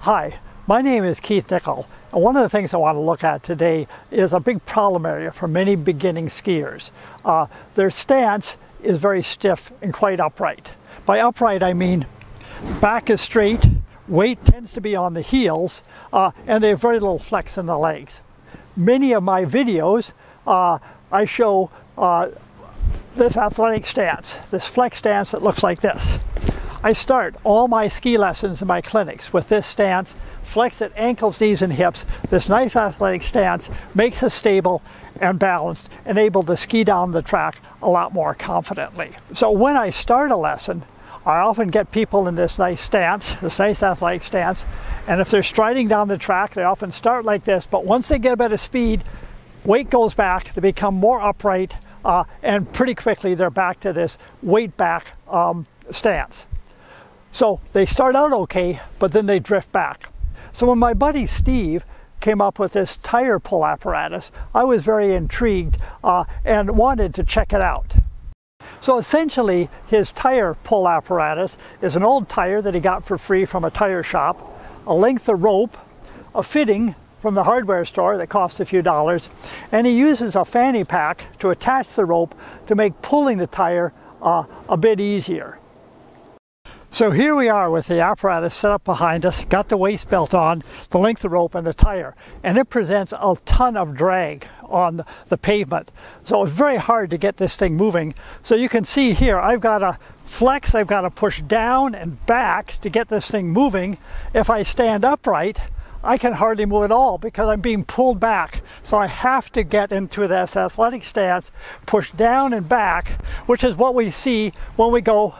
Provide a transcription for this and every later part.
Hi, my name is Keith Nickel, and one of the things I want to look at today is a big problem area for many beginning skiers. Their stance is very stiff and quite upright. By upright I mean back is straight, weight tends to be on the heels, and they have very little flex in the legs. Many of my videos I show this athletic stance, this flex stance that looks like this. I start all my ski lessons in my clinics with this stance, flex at ankles, knees, and hips. This nice athletic stance makes us stable and balanced and able to ski down the track a lot more confidently. So when I start a lesson, I often get people in this nice stance, this nice athletic stance, and if they're striding down the track, they often start like this, but once they get a bit of speed, weight goes back to become more upright, and pretty quickly they're back to this weight back stance. So they start out okay, but then they drift back. So when my buddy Steve came up with this tire pull apparatus, I was very intrigued and wanted to check it out. So essentially, his tire pull apparatus is an old tire that he got for free from a tire shop, a length of rope, a fitting from the hardware store that costs a few dollars, and he uses a fanny pack to attach the rope to make pulling the tire a bit easier. So here we are with the apparatus set up behind us, got the waist belt on, the length of rope and the tire, and it presents a ton of drag on the pavement. So it's very hard to get this thing moving. So you can see here, I've got to flex, I've got to push down and back to get this thing moving. If I stand upright, I can hardly move at all because I'm being pulled back. So I have to get into this athletic stance, push down and back, which is what we see when we go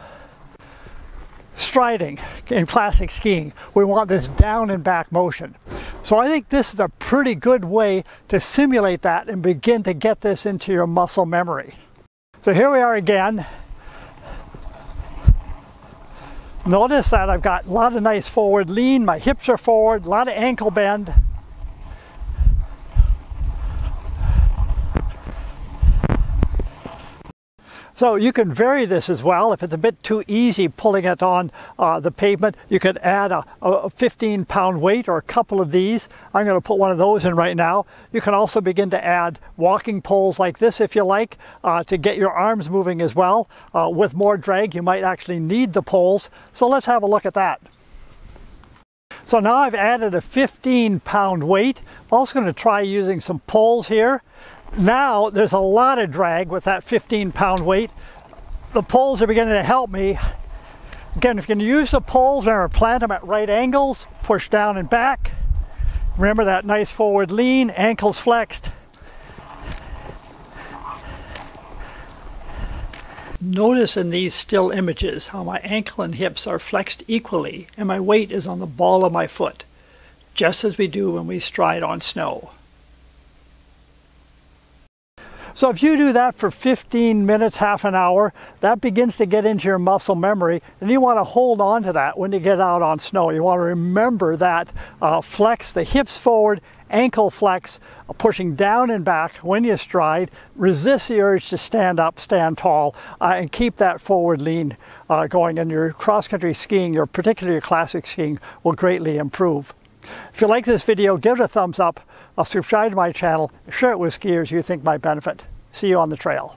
striding in classic skiing. We want this down and back motion. So I think this is a pretty good way to simulate that and begin to get this into your muscle memory. So here we are again. Notice that I've got a lot of nice forward lean, my hips are forward, a lot of ankle bend. So you can vary this as well. If it's a bit too easy pulling it on the pavement, you could add a 15-pound weight or a couple of these. I'm going to put one of those in right now. You can also begin to add walking poles like this if you like to get your arms moving as well. With more drag, you might actually need the poles. So let's have a look at that. So now I've added a 15-pound weight. I'm also going to try using some poles here. Now there's a lot of drag with that 15-pound weight. The poles are beginning to help me. Again, if you can use the poles, remember, plant them at right angles, push down and back. Remember that nice forward lean, ankles flexed. Notice in these still images how my ankle and hips are flexed equally and my weight is on the ball of my foot, just as we do when we stride on snow. So if you do that for 15 minutes, half an hour, that begins to get into your muscle memory, and you want to hold on to that when you get out on snow. You want to remember that flex the hips forward, ankle flex, pushing down and back when you stride, resist the urge to stand up, stand tall, and keep that forward lean going, and your cross-country skiing, or particularly your classic skiing, will greatly improve. If you like this video, give it a thumbs up. Subscribe to my channel, share it with skiers you think might benefit. See you on the trail.